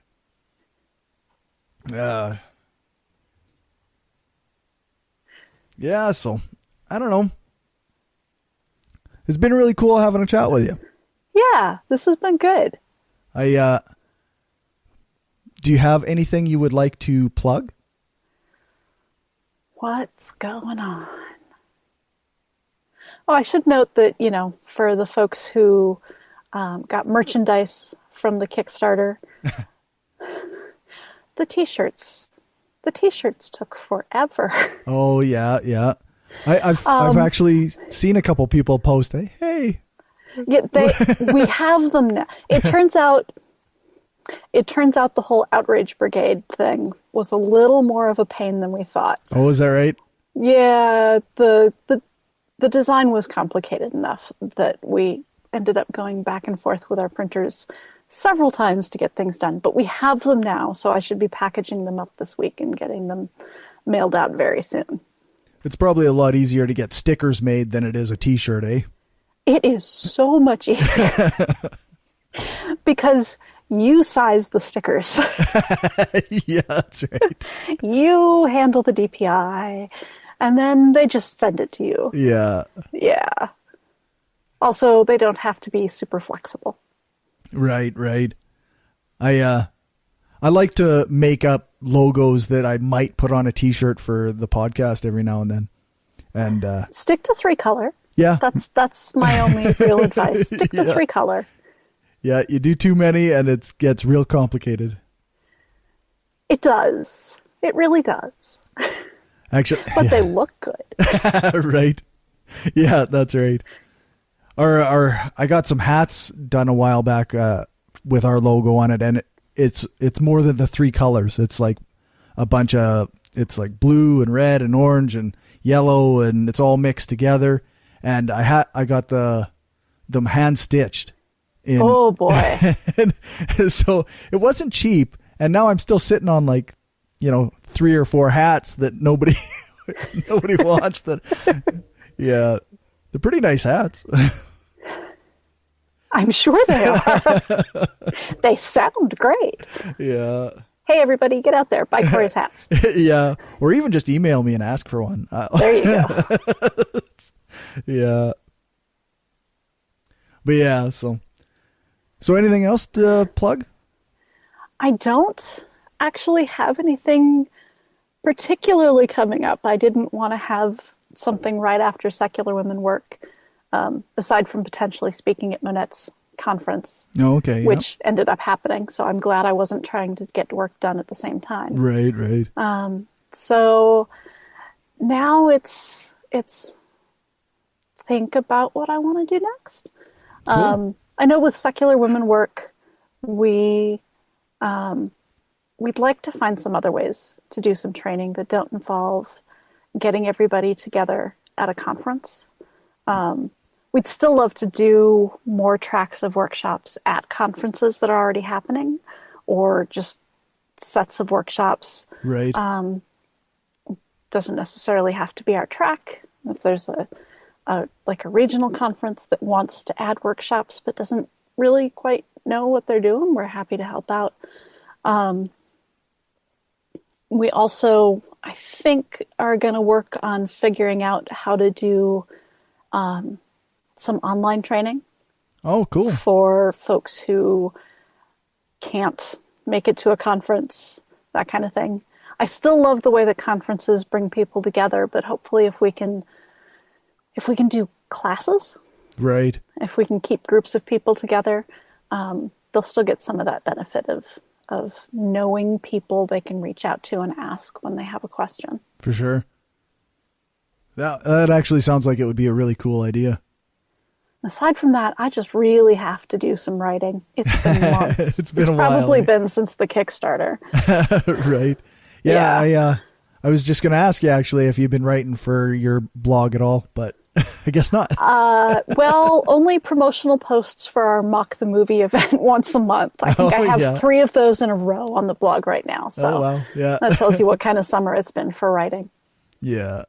Yeah, so I don't know. It's been really cool having a chat with you. Yeah, this has been good. Do you have anything you would like to plug? What's going on? Oh, I should note that, for the folks who got merchandise from the Kickstarter, the t-shirts took forever. Oh yeah, yeah. I've actually seen a couple people post, hey. Yeah, we have them now. It turns out the whole Outrage Brigade thing was a little more of a pain than we thought. Oh, is that right? Yeah, the design was complicated enough that we ended up going back and forth with our printers several times to get things done. But we have them now, so I should be packaging them up this week and getting them mailed out very soon. It's probably a lot easier to get stickers made than it is a t-shirt, eh? It is so much easier because you size the stickers. Yeah, that's right. You handle the DPI, and then they just send it to you. Yeah. Yeah. Also, they don't have to be super flexible. Right. I like to make up logos that I might put on a t-shirt for the podcast every now and then. And stick to 3-color. Yeah. That's my only real advice. Stick to 3-color. Yeah, you do too many and it gets real complicated. It does. It really does. Actually, but they look good. Right. Yeah, that's right. I got some hats done a while back with our logo on it, and it's more than the 3 colors. It's like a bunch of, it's like blue and red and orange and yellow, and it's all mixed together. And I got them hand stitched. Oh boy. And so it wasn't cheap, and now I'm still sitting on 3 or 4 hats that nobody wants. That, yeah, they're pretty nice hats. I'm sure they are. They sound great. Yeah. Hey, everybody, get out there. Buy Corey's hats. Yeah. Or even just email me and ask for one. There you go. Yeah. But yeah, so anything else to plug? I don't actually have anything particularly coming up. I didn't want to have something right after Secular Women Work, aside from potentially speaking at Monette's conference, which ended up happening. So I'm glad I wasn't trying to get work done at the same time. Right. So now it's think about what I want to do next. Cool. I know with Secular Women Work, we'd like to find some other ways to do some training that don't involve getting everybody together at a conference. We'd still love to do more tracks of workshops at conferences that are already happening, or just sets of workshops. Right. Doesn't necessarily have to be our track. If there's a regional conference that wants to add workshops but doesn't really quite know what they're doing, we're happy to help out. We also, I think, are going to work on figuring out how to do some online training. Oh, cool. For folks who can't make it to a conference, that kind of thing. I still love the way that conferences bring people together, but hopefully if we can do classes, right? If we can keep groups of people together, they'll still get some of that benefit of knowing people they can reach out to and ask when they have a question. For sure. That actually sounds like it would be a really cool idea. Aside from that, I just really have to do some writing. It's been months. It's been a while. Probably been since the Kickstarter. Right. Yeah. I was just going to ask you actually if you've been writing for your blog at all, but I guess not. Well, only promotional posts for our Mock the Movie event once a month. I think I have 3 of those in a row on the blog right now. So wow. Yeah. That tells you what kind of summer it's been for writing. Yeah.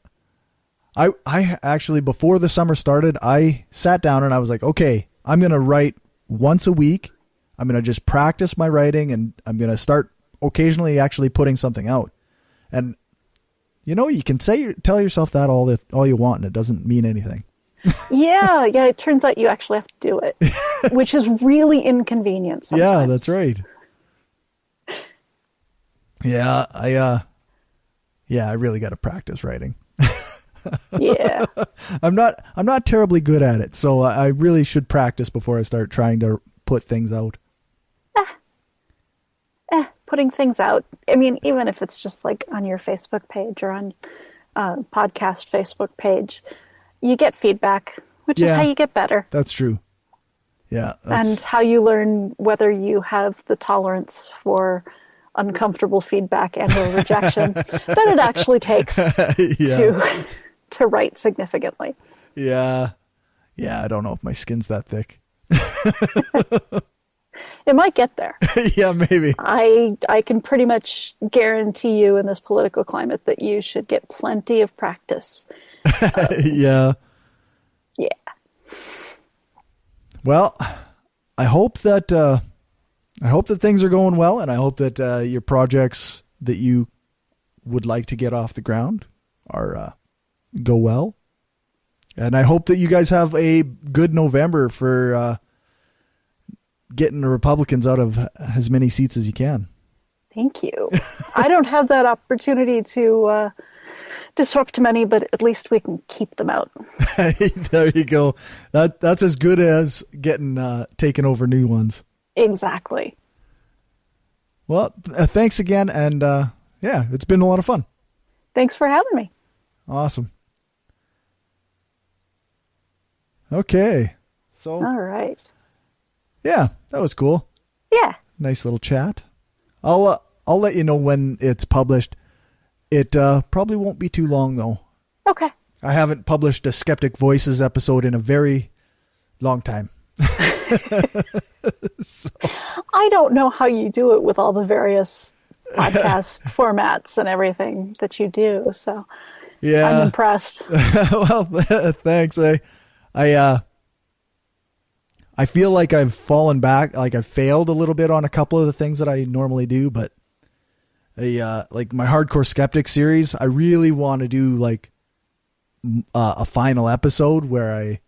I actually, before the summer started, I sat down and I was like, okay, I'm going to write once a week. I'm going to just practice my writing, and I'm going to start occasionally actually putting something out. And you can tell yourself that all you want, and it doesn't mean anything. Yeah. It turns out you actually have to do it, which is really inconvenient sometimes. Yeah, that's right. Yeah, I really got to practice writing. Yeah. I'm not terribly good at it, so I really should practice before I start trying to put things out. Putting things out. I mean, even if it's just like on your Facebook page or on podcast Facebook page, you get feedback, which is how you get better. That's true. Yeah. And how you learn whether you have the tolerance for uncomfortable feedback and or rejection that it actually takes to write significantly. Yeah. Yeah, I don't know if my skin's that thick. It might get there. Yeah, maybe. I can pretty much guarantee you in this political climate that you should get plenty of practice. Yeah. Yeah. Well, I hope that things are going well, and I hope that your projects that you would like to get off the ground are go well. And I hope that you guys have a good November for getting the Republicans out of as many seats as you can. Thank you. I don't have that opportunity to disrupt many, but at least we can keep them out. There you go. That's as good as getting taken over new ones. Exactly. Well, thanks again. And yeah, it's been a lot of fun. Thanks for having me. Awesome. Okay. So, all right. Yeah, that was cool. Yeah. Nice little chat. I'll let you know when it's published. It probably won't be too long though. Okay. I haven't published a Skeptic Voices episode in a very long time. So. I don't know how you do it with all the various podcast formats and everything that you do. So yeah, I'm impressed. Well, thanks. I feel like I've fallen back, like I've failed a little bit on a couple of the things that I normally do, but like my Hardcore Skeptic series, I really want to do like a final episode where I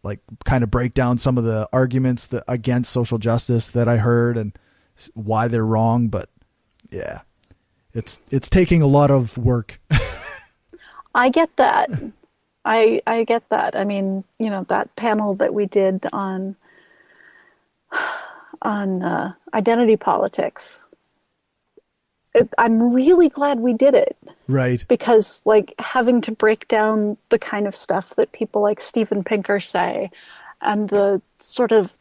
like kind of break down some of the arguments that against social justice that I heard and why they're wrong. But yeah, it's taking a lot of work. I get that. I get that. I mean, you know, that panel that we did on identity politics, I'm really glad we did it. Right. Because like having to break down the kind of stuff that people like Steven Pinker say and the sort of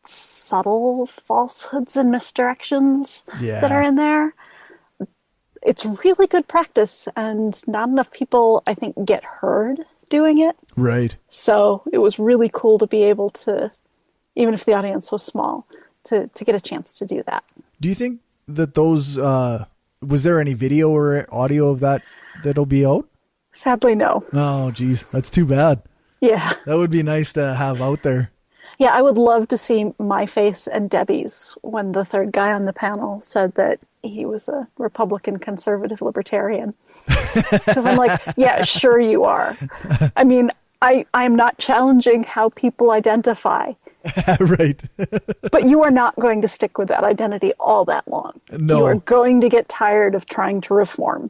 subtle falsehoods and misdirections that are in there, it's really good practice, and not enough people, I think, get heard doing it. Right. So it was really cool to be able to, even if the audience was small, to get a chance to do that. Do you think that those, was there any video or audio of that'll be out? Sadly, no. Oh, geez. That's too bad. Yeah. That would be nice to have out there. Yeah, I would love to see my face and Debbie's when the third guy on the panel said that he was a Republican conservative libertarian. Because I'm like, yeah, sure you are. I mean, I'm not challenging how people identify. Right. But you are not going to stick with that identity all that long. No. You are going to get tired of trying to reform.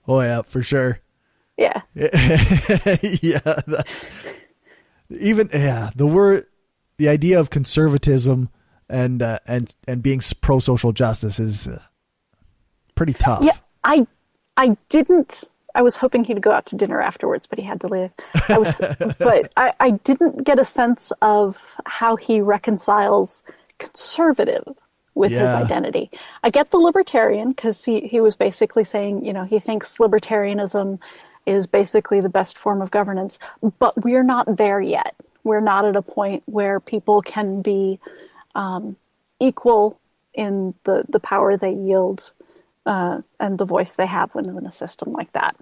Oh, yeah, for sure. Yeah. Yeah. The idea of conservatism and being pro-social justice is pretty tough. Yeah, I was hoping he'd go out to dinner afterwards, but he had to leave. But I didn't get a sense of how he reconciles conservative with his identity. I get the libertarian because he was basically saying, you know, he thinks libertarianism is basically the best form of governance, but we're not there yet. We're not at a point where people can be equal in the power they yield and the voice they have when in a system like that.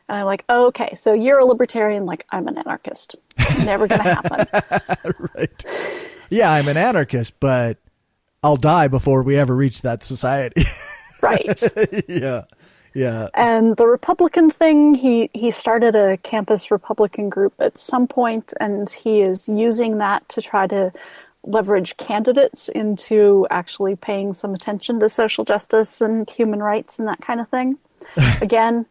And I'm like, oh, okay, so you're a libertarian, like I'm an anarchist. Never going to happen. Right. Yeah, I'm an anarchist, but I'll die before we ever reach that society. Right. Yeah. Yeah. And the Republican thing, he started a campus Republican group at some point, and he is using that to try to leverage candidates into actually paying some attention to social justice and human rights and that kind of thing. Again,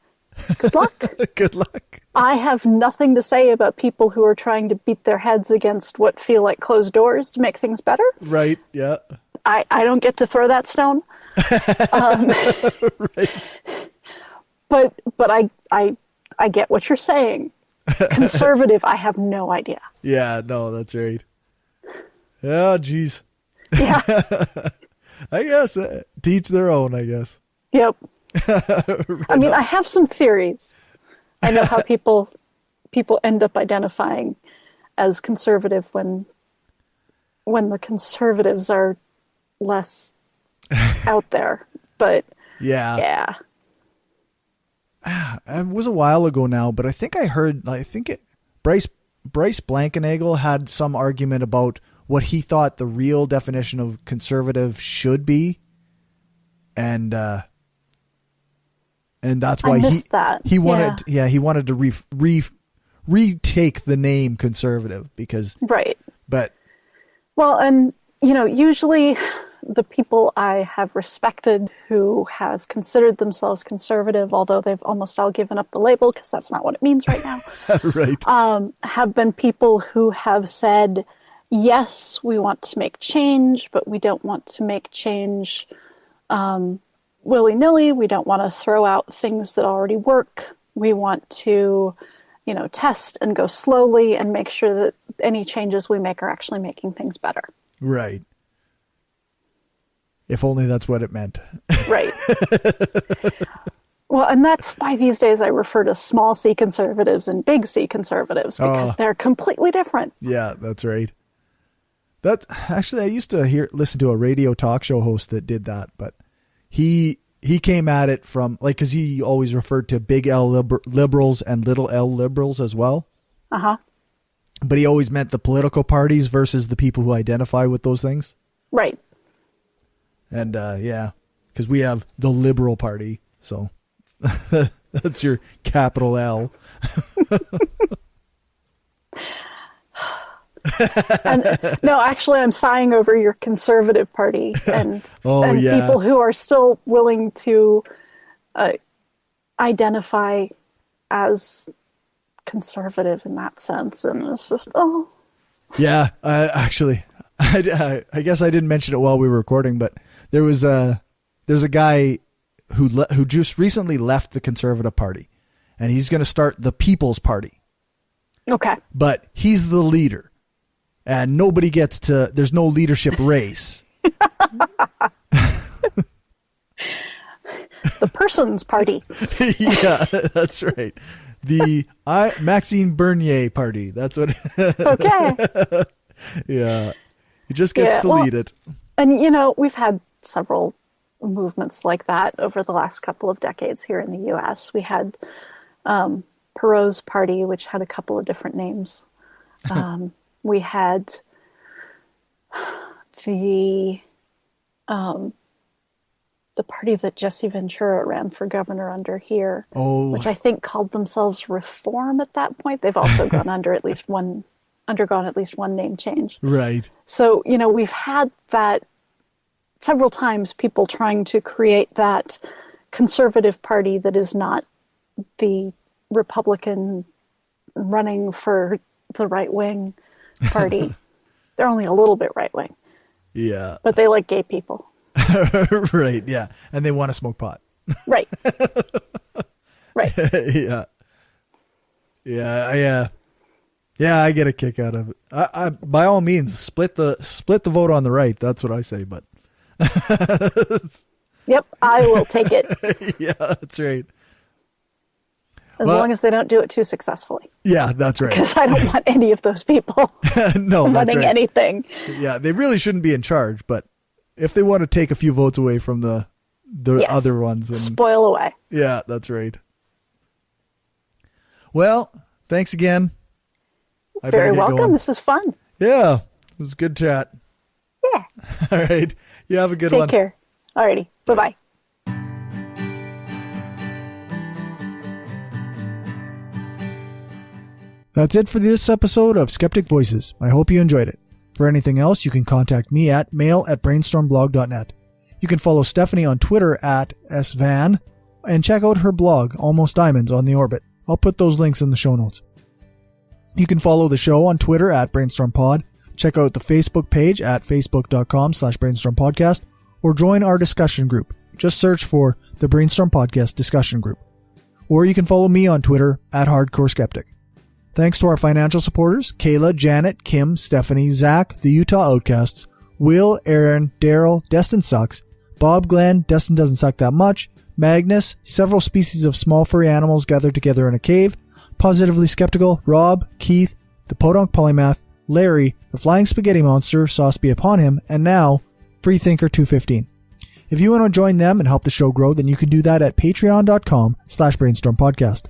good luck. Good luck. I have nothing to say about people who are trying to beat their heads against what feel like closed doors to make things better. Right, yeah. I don't get to throw that stone. Right. But I get what you're saying. Conservative, I have no idea. Yeah, no, that's right. Yeah, geez. Yeah. I guess to each their own, I guess. Yep. Right I mean, on. I have some theories. I know how people end up identifying as conservative when the conservatives are less out there. But yeah. It was a while ago now, but I think I heard, Bryce Blankenagel had some argument about what he thought the real definition of conservative should be. And that's why he wanted to retake the name conservative because, right. But Well, and usually the people I have respected who have considered themselves conservative, although they've almost all given up the label because that's not what it means right now, right. have been people who have said, yes, we want to make change, but we don't want to make change willy-nilly. We don't want to throw out things that already work. We want to, test and go slowly and make sure that any changes we make are actually making things better. Right. If only that's what it meant. Right. Well, and that's why these days I refer to small C conservatives and big C conservatives because they're completely different. Yeah, that's right. That's actually, I used to listen to a radio talk show host that did that, but he came at it from because he always referred to big L liberals and little L liberals as well. Uh-huh. But he always meant the political parties versus the people who identify with those things. Right. And because we have the Liberal Party, so that's your capital L. And no, actually, I'm sighing over your conservative party and people who are still willing to identify as conservative in that sense. And it's just, Yeah, actually, I guess I didn't mention it while we were recording, but there's a guy who just recently left the Conservative Party, and he's going to start the People's Party. Okay. But he's the leader, and nobody gets to. There's no leadership race. The person's party. Yeah, that's right. The Maxine Bernier Party. That's what. Okay. Yeah, he just gets to lead it. And we've had several movements like that over the last couple of decades here in the U.S. We had Perot's Party, which had a couple of different names. We had the party that Jesse Ventura ran for governor under here, which I think called themselves Reform at that point. They've also undergone at least one name change. Right. So, we've had that several times, people trying to create that conservative party that is not the Republican running for the right wing party. They're only a little bit right wing. Yeah. But they like gay people. Right, yeah. And they want to smoke pot. Right. Right. Yeah. Yeah, I get a kick out of it. I by all means, split the vote on the right. That's what I say, but yep, I will take it. Yeah, that's right. As long as they don't do it too successfully. Yeah, that's right. Because I don't want any of those people running anything. Yeah, they really shouldn't be in charge, but if they want to take a few votes away from the other ones, then spoil away. Yeah, that's right. Well, thanks again. Very welcome. Going. This is fun. Yeah, it was a good chat. Yeah. All right. You have a good one. Take care. Alrighty. Bye-bye. That's it for this episode of Skeptic Voices. I hope you enjoyed it. For anything else, you can contact me at mail@brainstormblog.net. You can follow Stephanie on Twitter at @svan, and check out her blog, Almost Diamonds, on the Orbit. I'll put those links in the show notes. You can follow the show on Twitter at BrainstormPod, check out the Facebook page at facebook.com/brainstormpodcast, or join our discussion group. Just search for the Brainstorm Podcast discussion group. Or you can follow me on Twitter at Hardcore Skeptic. Thanks to our financial supporters, Kayla, Janet, Kim, Stephanie, Zach, the Utah Outcasts, Will, Aaron, Daryl, Destin Sucks, Bob, Glenn, Destin Doesn't Suck That Much, Magnus, several species of small furry animals gathered together in a cave, Positively Skeptical, Rob, Keith, the Podunk Polymath, Larry, the Flying Spaghetti Monster, sauce be upon him, and now, Freethinker 215. If you want to join them and help the show grow, then you can do that at patreon.com/brainstormpodcast.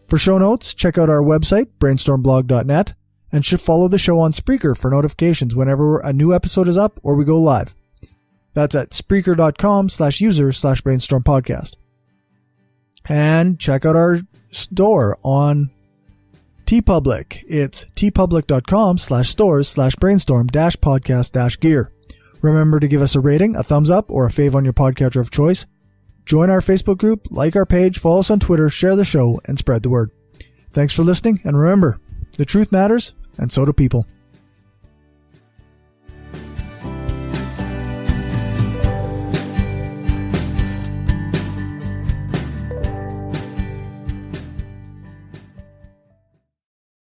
For show notes, check out our website, brainstormblog.net, and should follow the show on Spreaker for notifications whenever a new episode is up or we go live. That's at spreaker.com/user/brainstormpodcast. And check out our store on TeePublic. It's teepublic.com/stores/brainstorm-podcast-gear. Remember to give us a rating, a thumbs up, or a fave on your podcatcher of choice. Join our Facebook group, like our page, follow us on Twitter, share the show, and spread the word. Thanks for listening, and remember, the truth matters, and so do people.